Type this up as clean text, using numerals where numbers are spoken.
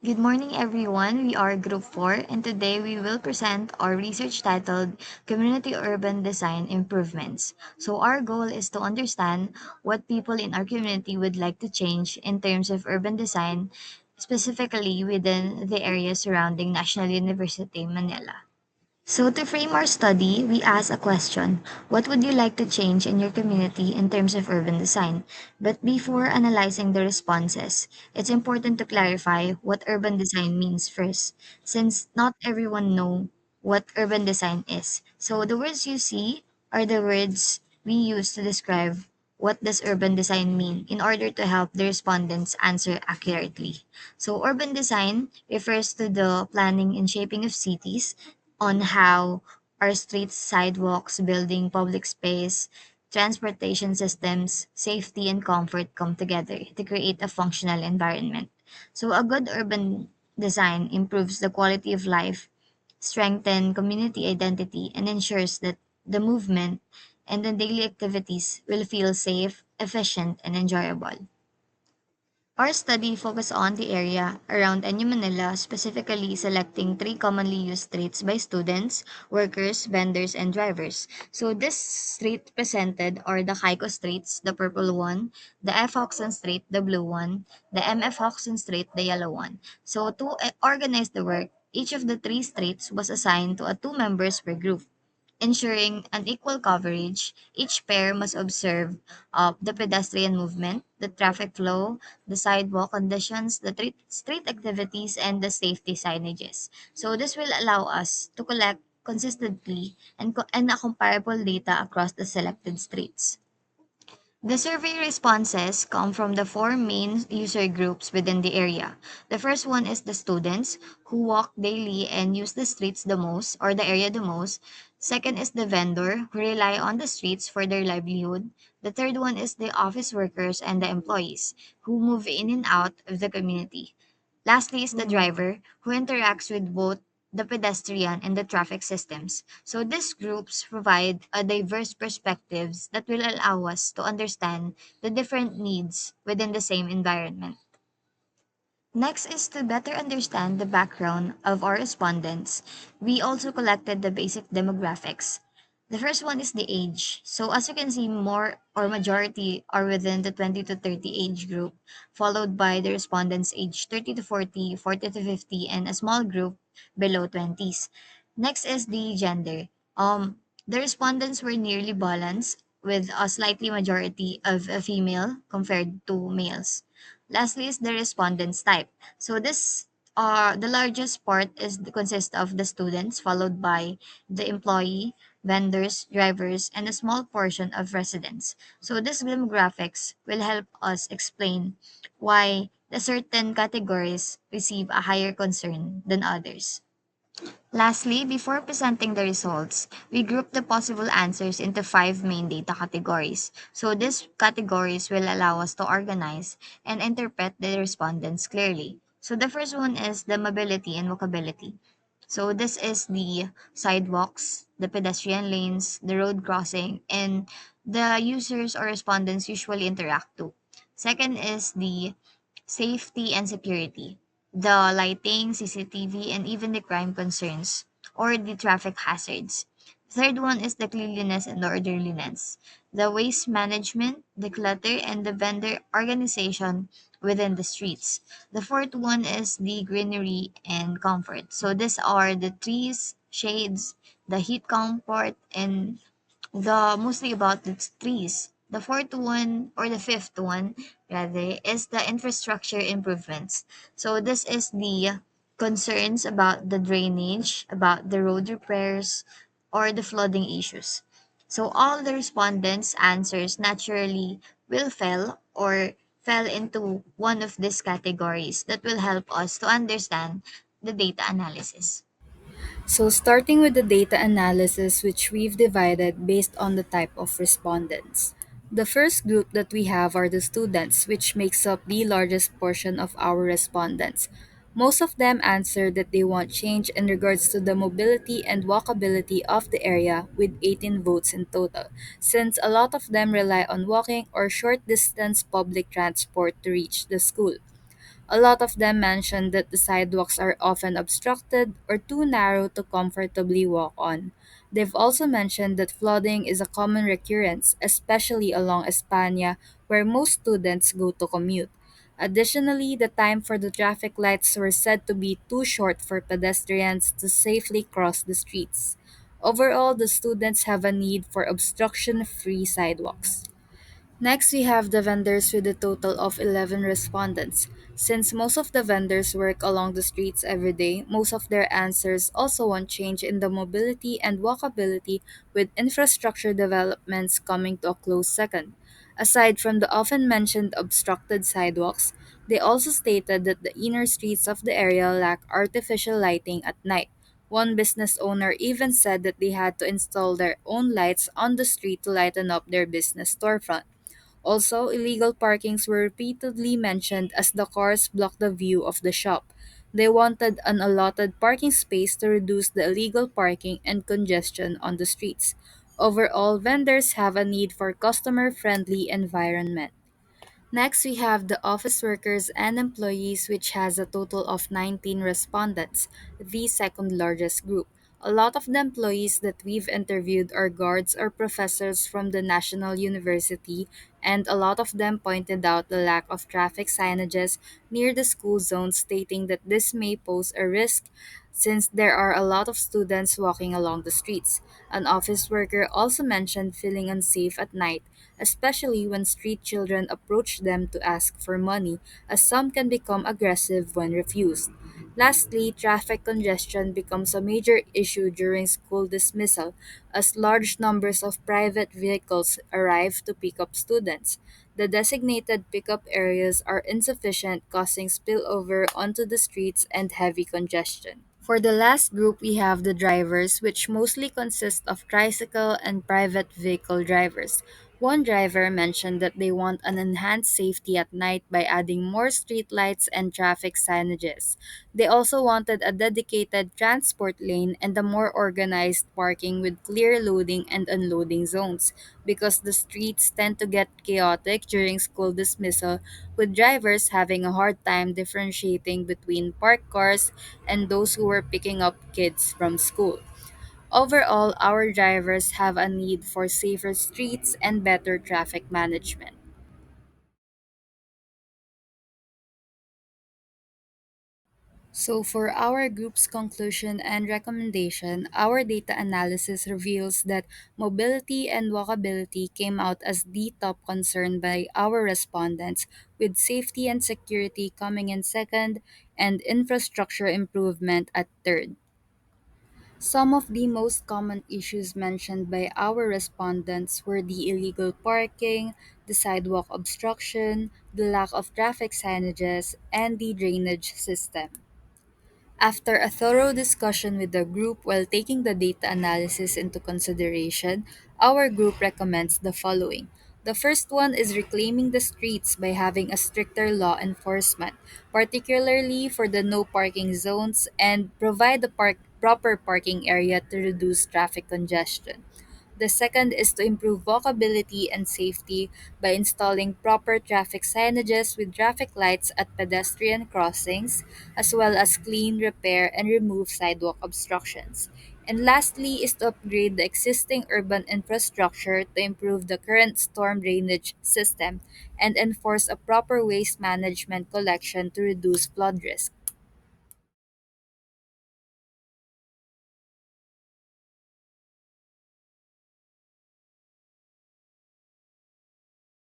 Good morning, everyone. We are Group 4, and today we will present our research titled Community Urban Design Improvements. So, our goal is to understand what people in our community would like to change in terms of urban design, specifically within the area surrounding National University, Manila. So, to frame our study, we ask a question: what would you like to change in your community in terms of urban design? But before analyzing the responses, it's important to clarify what urban design means first, since not everyone know what urban design is. So, the words you see are the words we use to describe what does urban design mean in order to help the respondents answer accurately. So, urban design refers to the planning and shaping of cities on how our streets, sidewalks, building, public space, transportation systems, safety, and comfort come together to create a functional environment. So, a good urban design improves the quality of life, strengthen community identity, and ensures that the movement and the daily activities will feel safe, efficient, and enjoyable. Our study focused on the area around NU Manila, specifically selecting three commonly used streets by students, workers, vendors, and drivers. So this street presented are the Kaiko streets, the purple one, the F. Hoxton Street, the blue one, the MF Hoxton Street, the yellow one. So to organize the work, each of the three streets was assigned to a two members per group. Ensuring an equal coverage, each pair must observe the pedestrian movement, the traffic flow, the sidewalk conditions, the street activities, and the safety signages. So this will allow us to collect consistently and a comparable data across the selected streets. The survey responses come from the four main user groups within the area. The first one is the students who walk daily and use the streets the most or the area the most. Second is the vendor who rely on the streets for their livelihood. The third one is the office workers and the employees who move in and out of the community. Lastly is the driver who interacts with both the pedestrian and the traffic systems. So these groups provide a diverse perspectives that will allow us to understand the different needs within the same environment. Next is to better understand the background of our respondents. We also collected the basic demographics. The first one is the age. So as you can see, more or majority are within the 20 to 30 age group, followed by the respondents age 30 to 40, 40 to 50, and a small group below 20s. Next is the gender. The respondents were nearly balanced with a slightly majority of a female compared to males. Lastly is the respondents type. So this the largest part consists of the students, followed by the employee, vendors, drivers, and a small portion of residents. So these demographics will help us explain why the certain categories receive a higher concern than others. Lastly, before presenting the results, we group the possible answers into five main data categories. So these categories will allow us to organize and interpret the respondents clearly. So the first one is the mobility and walkability. So this is the sidewalks, the pedestrian lanes, the road crossing, and the users or respondents usually interact to. Second is the safety and security, the lighting, CCTV, and even the crime concerns or the traffic hazards. Third one is the cleanliness and orderliness, the waste management, the clutter, and the vendor organization within the streets. The fourth one is the greenery and comfort. So these are the trees, shades, the heat comfort, and the mostly about the trees. The fourth one or the fifth one rather is the infrastructure improvements. So this is the concerns about the drainage, about the road repairs, or the flooding issues. So all the respondents' answers naturally will fell into one of these categories that will help us to understand the data analysis. So, starting with the data analysis, which we've divided based on the type of respondents. The first group that we have are the students, which makes up the largest portion of our respondents. Most of them answer that they want change in regards to the mobility and walkability of the area, with 18 votes in total, since a lot of them rely on walking or short distance public transport to reach the school. A lot of them mentioned that the sidewalks are often obstructed or too narrow to comfortably walk on. They've also mentioned that flooding is a common recurrence, especially along España, where most students go to commute. Additionally, the time for the traffic lights were said to be too short for pedestrians to safely cross the streets. Overall, the students have a need for obstruction free sidewalks. Next, we have the vendors with a total of 11 respondents. Since most of the vendors work along the streets every day, most of their answers also want change in the mobility and walkability, with infrastructure developments coming to a close second. Aside from the often mentioned obstructed sidewalks, they also stated that the inner streets of the area lack artificial lighting at night. One business owner even said that they had to install their own lights on the street to lighten up their business storefront. Also, illegal parkings were repeatedly mentioned as the cars blocked the view of the shop. They wanted an allotted parking space to reduce the illegal parking and congestion on the streets. Overall, vendors have a need for customer-friendly environment. Next, we have the office workers and employees, which has a total of 19 respondents, the second largest group. A lot of the employees that we've interviewed are guards or professors from the National University, and a lot of them pointed out the lack of traffic signages near the school zones, stating that this may pose a risk since there are a lot of students walking along the streets. An office worker also mentioned feeling unsafe at night, especially when street children approach them to ask for money, as some can become aggressive when refused. Lastly, traffic congestion becomes a major issue during school dismissal, as large numbers of private vehicles arrive to pick up students. The designated pickup areas are insufficient, causing spillover onto the streets and heavy congestion. For the last group, we have the drivers, which mostly consist of tricycle and private vehicle drivers. One driver mentioned that they want an enhanced safety at night by adding more street lights and traffic signages. They also wanted a dedicated transport lane and a more organized parking with clear loading and unloading zones, because the streets tend to get chaotic during school dismissal, with drivers having a hard time differentiating between parked cars and those who were picking up kids from school. Overall, our drivers have a need for safer streets and better traffic management. So, for our group's conclusion and recommendation, our data analysis reveals that mobility and walkability came out as the top concern by our respondents, with safety and security coming in second and infrastructure improvement at third. Some of the most common issues mentioned by our respondents were the illegal parking, the sidewalk obstruction, the lack of traffic signages, and the drainage system. After a thorough discussion with the group while taking the data analysis into consideration, our group recommends the following. The first one is reclaiming the streets by having a stricter law enforcement, particularly for the no parking zones, and provide the proper parking area to reduce traffic congestion. The second is to improve walkability and safety by installing proper traffic signages with traffic lights at pedestrian crossings, as well as clean, repair, and remove sidewalk obstructions. And lastly is to upgrade the existing urban infrastructure to improve the current storm drainage system and enforce a proper waste management collection to reduce flood risk.